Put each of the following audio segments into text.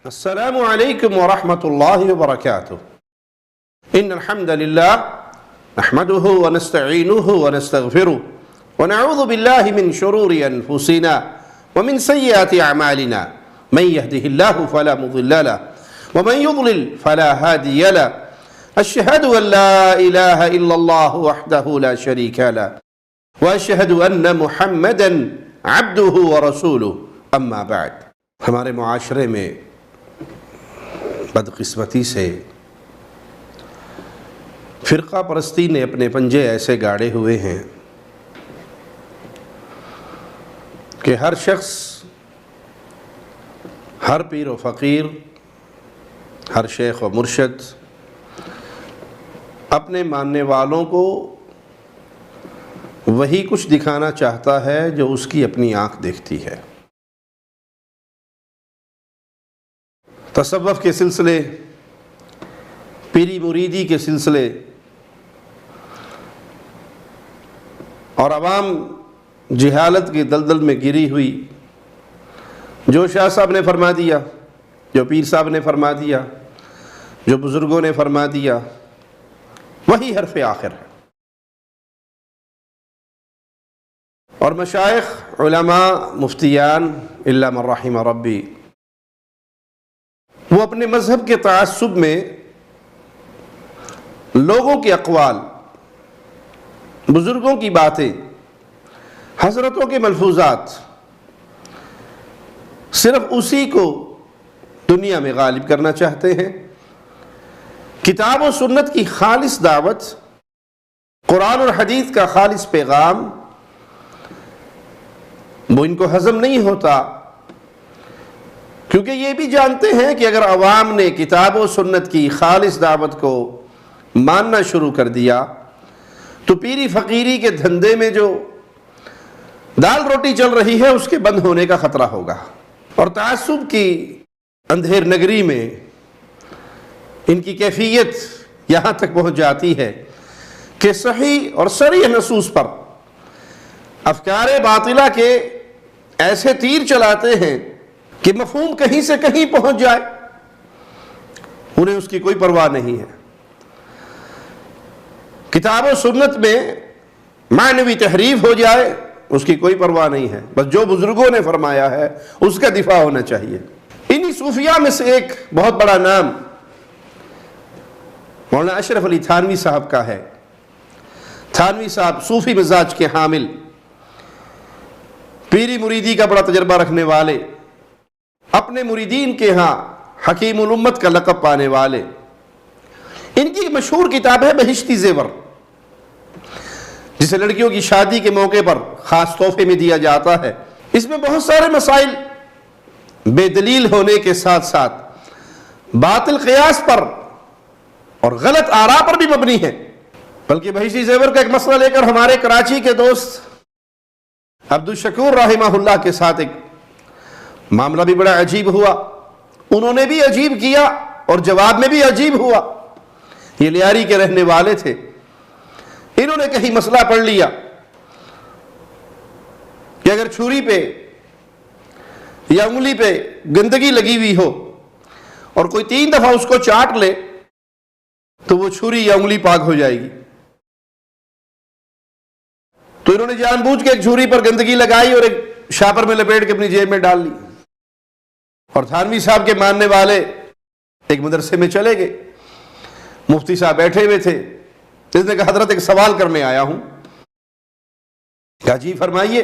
السلام علیکم ورحمۃ اللہ وبرکاتہ ان الحمد للہ نحمده ونستعینه ونستغفره ونعوذ باللہ من شرور انفسنا ومن سیئات اعمالنا من يهده الله فلا مضل له ومن يضلل فلا هادي له اشهد ان لا الہ الا اللہ وحدہ لا شریک له واشهد ان محمدا عبدہ ورسولہ اما بعد۔ ہمارے معاشرے میں بدقسمتی سے فرقہ پرستی نے اپنے پنجے ایسے گاڑے ہوئے ہیں کہ ہر شخص، ہر پیر و فقیر، ہر شیخ و مرشد اپنے ماننے والوں کو وہی کچھ دکھانا چاہتا ہے جو اس کی اپنی آنکھ دیکھتی ہے۔ تصوف کے سلسلے، پیری مریدی کے سلسلے اور عوام جہالت کی دلدل میں گری ہوئی، جو شاہ صاحب نے فرما دیا، جو پیر صاحب نے فرما دیا، جو بزرگوں نے فرما دیا، وہی حرف آخر ہے۔ اور مشائخ، علماء، مفتیان الا من رحم ربی، وہ اپنے مذہب کے تعصب میں لوگوں کے اقوال، بزرگوں کی باتیں، حضرتوں کے ملفوظات، صرف اسی کو دنیا میں غالب کرنا چاہتے ہیں۔ کتاب و سنت کی خالص دعوت، قرآن اور حدیث کا خالص پیغام وہ ان کو ہضم نہیں ہوتا، کیونکہ یہ بھی جانتے ہیں کہ اگر عوام نے کتاب و سنت کی خالص دعوت کو ماننا شروع کر دیا تو پیری فقیری کے دھندے میں جو دال روٹی چل رہی ہے اس کے بند ہونے کا خطرہ ہوگا۔ اور تعصب کی اندھیر نگری میں ان کی کیفیت یہاں تک پہنچ جاتی ہے کہ صحیح اور صریح نصوص پر افکار باطلہ کے ایسے تیر چلاتے ہیں کہ مفہوم کہیں سے کہیں پہنچ جائے، انہیں اس کی کوئی پرواہ نہیں ہے۔ کتاب و سنت میں معنوی تحریف ہو جائے، اس کی کوئی پرواہ نہیں ہے، بس جو بزرگوں نے فرمایا ہے اس کا دفاع ہونا چاہیے۔ انہی صوفیاء میں سے ایک بہت بڑا نام مولانا اشرف علی تھانوی صاحب کا ہے۔ تھانوی صاحب صوفی مزاج کے حامل، پیری مریدی کا بڑا تجربہ رکھنے والے، اپنے مریدین کے ہاں حکیم الامت کا لقب پانے والے۔ ان کی مشہور کتاب ہے بہشتی زیور، جسے لڑکیوں کی شادی کے موقع پر خاص تحفے میں دیا جاتا ہے۔ اس میں بہت سارے مسائل بے دلیل ہونے کے ساتھ ساتھ باطل قیاس پر اور غلط آراء پر بھی مبنی ہے۔ بلکہ بہشتی زیور کا ایک مسئلہ لے کر ہمارے کراچی کے دوست عبدالشکور رحمہ اللہ کے ساتھ ایک معاملہ بھی بڑا عجیب ہوا، انہوں نے بھی عجیب کیا اور جواب میں بھی عجیب ہوا۔ یہ لیاری کے رہنے والے تھے، انہوں نے کہیں مسئلہ پڑھ لیا کہ اگر چھری پہ یا انگلی پہ گندگی لگی ہوئی ہو اور کوئی 3 دفعہ اس کو چاٹ لے تو وہ چھری یا انگلی پاک ہو جائے گی۔ تو انہوں نے جان بوجھ کے ایک چھری پر گندگی لگائی اور ایک شاپر میں لپیٹ کے اپنی جیب میں ڈال لی، اور تھانوی صاحب کے ماننے والے ایک مدرسے میں چلے گئے۔ مفتی صاحب بیٹھے ہوئے تھے، اس نے کہا حضرت ایک سوال کرنے آیا ہوں۔ کہا جی فرمائیے۔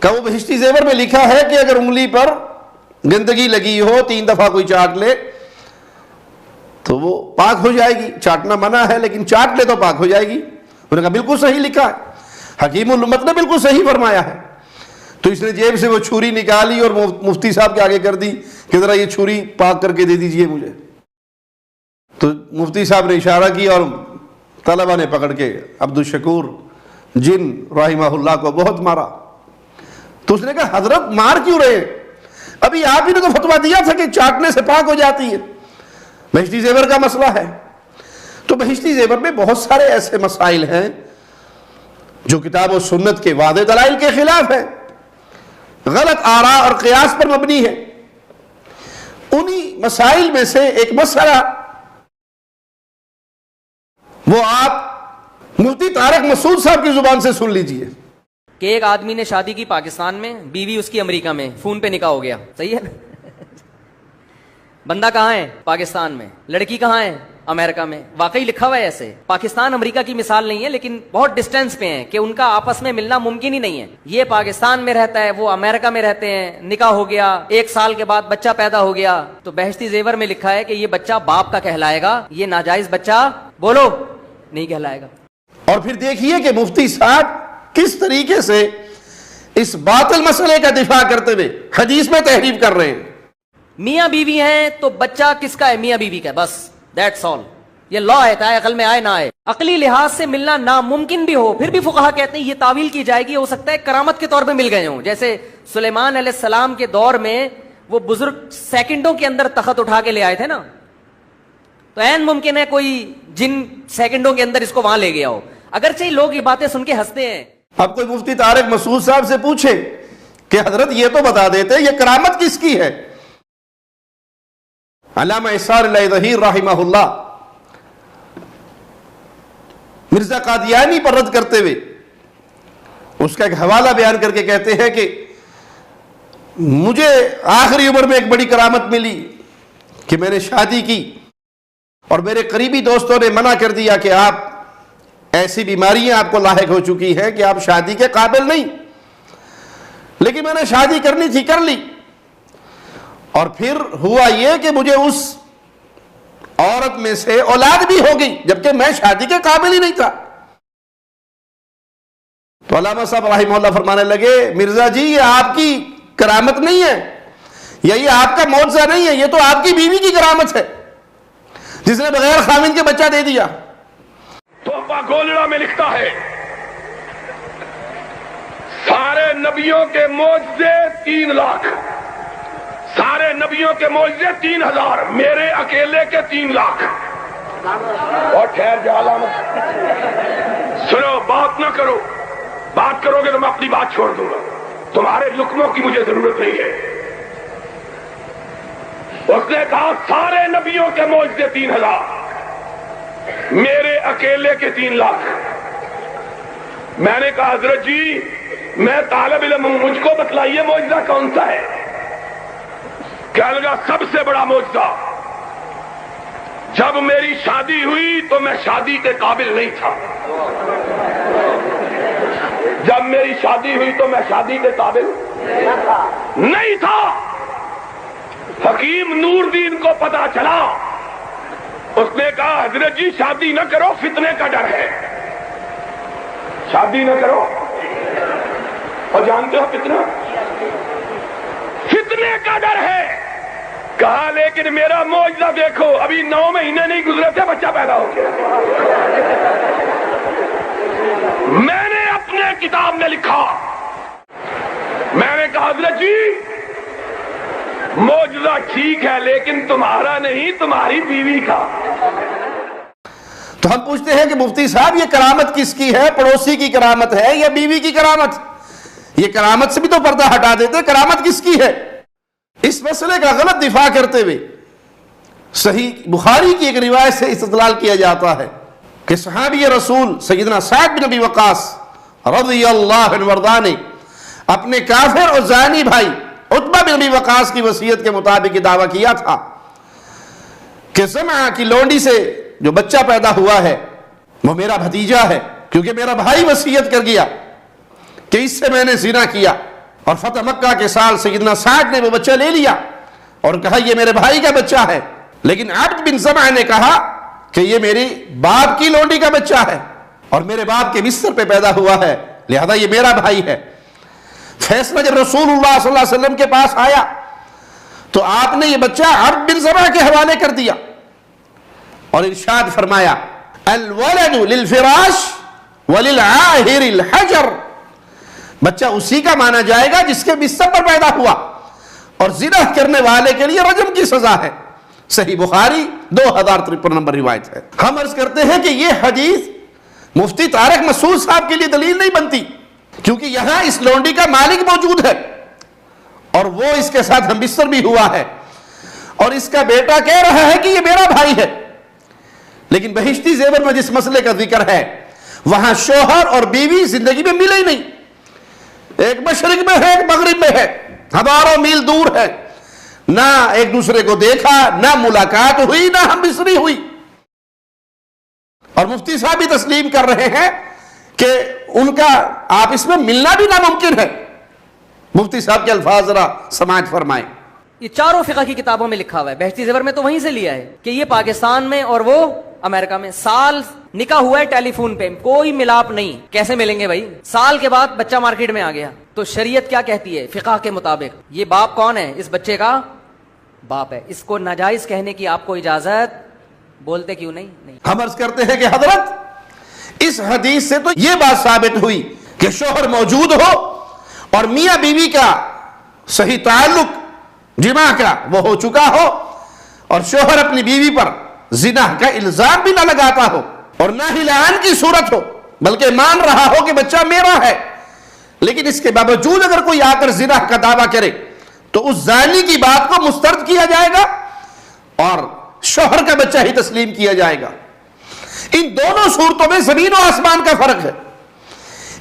کہا وہ بہشتی زیور میں لکھا ہے کہ اگر انگلی پر گندگی لگی ہو 3 دفعہ کوئی چاٹ لے تو وہ پاک ہو جائے گی، چاٹنا منع ہے لیکن چاٹ لے تو پاک ہو جائے گی۔ انہوں نے کہا بالکل صحیح لکھا ہے، حکیم الامت نے بالکل صحیح فرمایا ہے۔ تو اس نے جیب سے وہ چھری نکالی اور مفتی صاحب کے آگے کر دی کہ ذرا یہ چھری پاک کر کے دے دیجئے مجھے۔ تو مفتی صاحب نے اشارہ کیا اور طلبہ نے پکڑ کے عبدالشکور جن رحمہ اللہ کو بہت مارا۔ تو اس نے کہا حضرت مار کیوں رہے؟ ابھی آپ ہی نے تو فتویٰ دیا تھا کہ چاٹنے سے پاک ہو جاتی ہے، بہشتی زیور کا مسئلہ ہے۔ تو بہشتی زیور میں بہت سارے ایسے مسائل ہیں جو کتاب و سنت کے واضح دلائل کے خلاف ہے، غلط آراء اور قیاس پر مبنی ہے۔ انہی مسائل میں سے ایک مسئلہ وہ آپ مفتی طارق مسعود صاحب کی زبان سے سن لیجئے کہ ایک آدمی نے شادی کی پاکستان میں، بیوی اس کی امریکہ میں، فون پہ نکاح ہو گیا. صحیح ہے نا؟ بندہ کہاں ہے؟ پاکستان میں. لڑکی کہاں ہے؟ امریکہ میں. واقعی لکھا ہوا ہے ایسے. پاکستان امریکہ کی مثال نہیں ہے لیکن بہت ڈسٹینس پہ ہیں کہ ان کا آپس میں ملنا ممکن ہی نہیں ہے. یہ پاکستان میں رہتا ہے، وہ امریکہ میں رہتے ہیں، نکاح ہو گیا، 1 سال کے بعد بچہ پیدا ہو گیا. تو بہشتی زیور میں لکھا ہے کہ یہ بچہ باپ کا کہلائے گا، یہ ناجائز بچہ بولو نہیں کہلائے گا. اور پھر دیکھیے کہ مفتی صاحب کس طریقے سے اس باطل مسئلے کا دفاع کرتے ہوئے حدیث میں تحریف کر رہے ہیں. میاں بیوی ہیں تو بچہ کس کا ہے؟ میاں بیوی کا. بس دیٹس آل. یہ لا ہے، چاہے عقل میں آئے نہ آئے. عقلی لحاظ سے ملنا ناممکن بھی ہو پھر بھی فقہا کہتے ہیں یہ تعویل کی جائے گی، ہو سکتا ہے کرامت کے طور پہ مل گئے ہوں. جیسے سلیمان علیہ السلام کے دور میں وہ بزرگ سیکنڈوں کے اندر تخت اٹھا کے لے آئے تھے نا، تو عین ممکن ہے کوئی جن سیکنڈوں کے اندر اس کو وہاں لے گیا ہو. اگرچہ لوگ یہ باتیں سن کے ہنستے ہیں. اب کوئی مفتی طارق مسعود صاحب سے پوچھے کہ حضرت یہ تو بتا دیتے یہ کرامت کس کی ہے. علامہ اسحاق اللہ ظہیر رحمہ اللہ مرزا قادیانی پر رد کرتے ہوئے اس کا ایک حوالہ بیان کر کے کہتے ہیں کہ مجھے آخری عمر میں ایک بڑی کرامت ملی کہ میں نے شادی کی اور میرے قریبی دوستوں نے منع کر دیا کہ آپ ایسی بیماریاں آپ کو لاحق ہو چکی ہیں کہ آپ شادی کے قابل نہیں، لیکن میں نے شادی کرنی تھی، کر لی. اور پھر ہوا یہ کہ مجھے اس عورت میں سے اولاد بھی ہو گئی جبکہ میں شادی کے قابل ہی نہیں تھا. تو علامہ صاحب رحمہ اللہ فرمانے لگے مرزا جی یہ آپ کی کرامت نہیں ہے، یا یہ آپ کا معجزہ نہیں ہے، یہ تو آپ کی بیوی کی کرامت ہے جس نے بغیر خاوند کے بچہ دے دیا. تحفہ گولڑا میں لکھتا ہے سارے نبیوں کے معجزے 3 لاکھ، سارے نبیوں کے معجزے 3000، میرے اکیلے کے 3 لاکھ. اور ٹھہر جا علامت، سنو، بات نہ کرو. بات کرو گے تو میں اپنی بات چھوڑ دوں گا. تمہارے لقموں کی مجھے ضرورت نہیں ہے. اس نے کہا سارے نبیوں کے معجزے 3000، میرے اکیلے کے 3 لاکھ. میں نے کہا حضرت جی میں طالب علم ہوں، مجھ کو بتلائیے معجزہ کون سا ہے. کہنے لگا سب سے بڑا معجزہ، جب میری شادی ہوئی تو میں شادی کے قابل نہیں تھا. جب میری شادی ہوئی تو میں شادی کے قابل نہیں تھا. حکیم نور دین کو پتا چلا، اس نے کہا حضرت جی شادی نہ کرو، فتنے کا ڈر ہے. شادی نہ کرو. اور جانتے ہو فتنہ؟ فتنے کا ڈر ہے. کہا لیکن میرا معجزہ دیکھو، ابھی 9 مہینے نہیں گزرے تھے بچہ پیدا ہو گیا. میں نے اپنے کتاب میں لکھا، میں نے کہا حضرت جی معجزہ ٹھیک ہے لیکن تمہارا نہیں، تمہاری بیوی کا. تو ہم پوچھتے ہیں کہ مفتی صاحب یہ کرامت کس کی ہے؟ پڑوسی کی کرامت ہے یا بیوی کی کرامت؟ یہ کرامت سے بھی تو پردہ ہٹا دیتے، کرامت کس کی ہے؟ اس مسئلے کا غلط دفاع کرتے ہوئے صحیح بخاری کی ایک روایت سے استدلال کیا جاتا ہے کہ صحابی رسول سیدنا سعد بن ابی وقاص رضی اللہ عنہ وارضاہ نے اپنے کافر اور زانی بھائی عتبہ بن ابی وقاص کی وصیت کے مطابق یہ دعویٰ کیا تھا کہ زمعہ کی لونڈی سے جو بچہ پیدا ہوا ہے وہ میرا بھتیجا ہے، کیونکہ میرا بھائی وصیت کر گیا کہ اس سے میں نے زنا کیا. اور فتح مکہ کے سال سیدنا سعد نے وہ بچہ لے لیا اور کہا یہ میرے بھائی کا بچہ ہے، لیکن عبد بن زمعہ نے کہا کہ یہ میری باپ کی لونڈی کا بچہ ہے اور میرے باپ کے بستر پہ پیدا ہوا ہے، لہذا یہ میرا بھائی ہے. فیصلہ جب رسول اللہ صلی اللہ علیہ وسلم کے پاس آیا تو آپ نے یہ بچہ عبد بن زمعہ کے حوالے کر دیا اور ارشاد فرمایا الولد للفراش وللعاہر الحجر. بچہ اسی کا مانا جائے گا جس کے بستر پر پیدا ہوا، اور زنا کرنے والے کے لیے رجم کی سزا ہے. صحیح بخاری 2053 نمبر روایت ہے. ہم عرض کرتے ہیں کہ یہ حدیث مفتی طارق مسعود صاحب کے لیے دلیل نہیں بنتی، کیونکہ یہاں اس لونڈی کا مالک موجود ہے اور وہ اس کے ساتھ ہم بستر بھی ہوا ہے، اور اس کا بیٹا کہہ رہا ہے کہ یہ میرا بھائی ہے، لیکن بہشتی زیور میں جس مسئلے کا ذکر ہے وہاں شوہر اور بیوی زندگی میں ملے ہی نہیں، ایک مشرق میں ہے ایک مغرب میں ہے، ہزاروں میل دور ہے، نہ ایک دوسرے کو دیکھا، نہ ملاقات ہوئی، نہ ہم بستری ہوئی. اور مفتی صاحب بھی تسلیم کر رہے ہیں کہ ان کا آپس میں ملنا بھی ناممکن ہے. مفتی صاحب کے الفاظ ذرا سماعت فرمائیں. یہ چاروں فقہ کی کتابوں میں لکھا ہوا ہے، بہشتی زیور میں تو وہیں سے لیا ہے کہ یہ پاکستان میں اور وہ امریکہ میں سال نکاح ہوا ہے ٹیلی فون پہ، کوئی ملاپ نہیں. کیسے ملیں گے بھائی؟ سال کے بعد بچہ مارکیٹ میں آ گیا. تو شریعت کیا کہتی ہے فقہ کے مطابق؟ یہ باپ کون ہے؟ اس بچے کا باپ ہے. اس کو ناجائز کہنے کی آپ کو اجازت؟ بولتے کیوں نہیں؟ ہم عرض کرتے ہیں کہ حضرت اس حدیث سے تو یہ بات ثابت ہوئی کہ شوہر موجود ہو اور میاں بیوی کا صحیح تعلق جماع کا وہ ہو چکا ہو، اور شوہر اپنی بیوی پر زنا کا الزام بھی نہ لگاتا ہو اور نہ ہی لعان کی صورت ہو، بلکہ مان رہا ہو کہ بچہ میرا ہے، لیکن اس کے باوجود اگر کوئی آ کر زنا کا دعویٰ کرے تو اس زانی کی بات کو مسترد کیا جائے گا اور شوہر کا بچہ ہی تسلیم کیا جائے گا. ان دونوں صورتوں میں زمین و آسمان کا فرق ہے.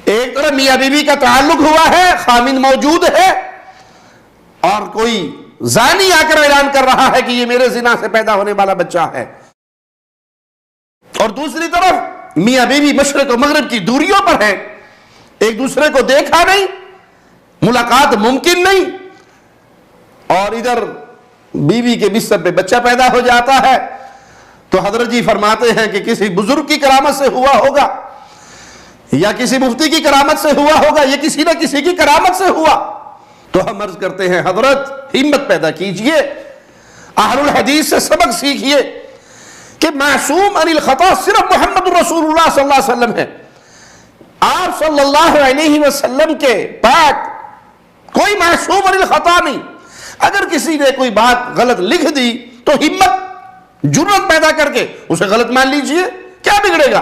ایک طرف میاں بیوی کا تعلق ہوا ہے، خامند موجود ہے، اور کوئی زانی آ کر اعلان کر رہا ہے کہ یہ میرے زنا سے پیدا ہونے والا بچہ ہے، اور دوسری طرف میاں بیوی مشرق و مغرب کی دوریوں پر ہیں، ایک دوسرے کو دیکھا نہیں، ملاقات ممکن نہیں، اور ادھر بیوی کے بستر پہ بچہ پیدا ہو جاتا ہے. تو حضرت جی فرماتے ہیں کہ کسی بزرگ کی کرامت سے ہوا ہوگا یا کسی مفتی کی کرامت سے ہوا ہوگا، یہ کسی نہ کسی کی کرامت سے ہوا. تو ہم عرض کرتے ہیں حضرت ہمت پیدا کیجئے، اہل الحدیث سے سبق سیکھیے کہ معصوم عن الخطا صرف محمد رسول اللہ صلی اللہ علیہ وسلم ہے. آپ صلی اللہ علیہ وسلم کے بعد کوئی معصوم عن الخطا نہیں. اگر کسی نے کوئی بات غلط لکھ دی تو ہمت جرأت پیدا کر کے اسے غلط مان لیجئے، کیا بگڑے گا؟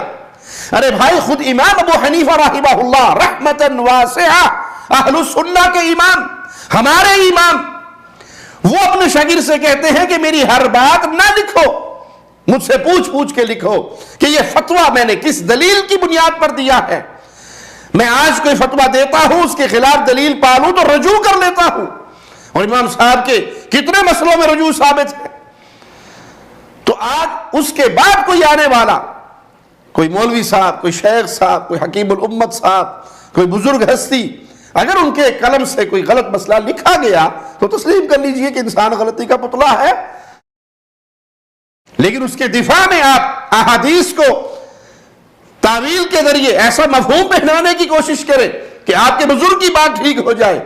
ارے بھائی خود امام ابو حنیفہ رحمہ اللہ رحمتا واسعہ، اہل السنہ کے امام، ہمارے امام، وہ اپنے شاگرد سے کہتے ہیں کہ میری ہر بات نہ لکھو، مجھ سے پوچھ پوچھ کے لکھو کہ یہ فتویٰ میں نے کس دلیل کی بنیاد پر دیا ہے. میں آج کوئی فتویٰ دیتا ہوں اس کے خلاف دلیل پالوں تو رجوع کر لیتا ہوں، اور امام صاحب کے کتنے مسئلوں میں رجوع ثابت ہے. تو آج اس کے بعد کوئی آنے والا، کوئی مولوی صاحب، کوئی شیخ صاحب، کوئی حکیم الامت صاحب، کوئی بزرگ ہستی، اگر ان کے قلم سے کوئی غلط مسئلہ لکھا گیا تو تسلیم کر لیجئے کہ انسان غلطی کا پتلا ہے. لیکن اس کے دفاع میں آپ احادیث کو تعویل کے ذریعے ایسا مفہوم پہنانے کی کوشش کریں کہ آپ کے بزرگ کی بات ٹھیک ہو جائے،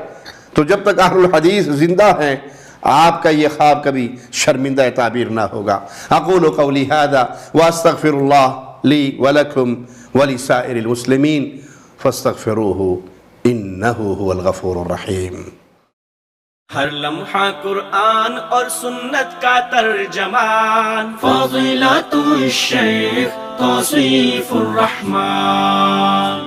تو جب تک اہل الحدیث زندہ ہیں آپ کا یہ خواب کبھی شرمندہ تعبیر نہ ہوگا. اقول قولی ھذا واستغفر اللہ لی ولکم ولسائر المسلمین فاستغفروہ انہ هو الغفور الرحیم. ہر لمحہ قرآن اور سنت کا ترجمان، فضیلت الشیخ توصیف الرحمان.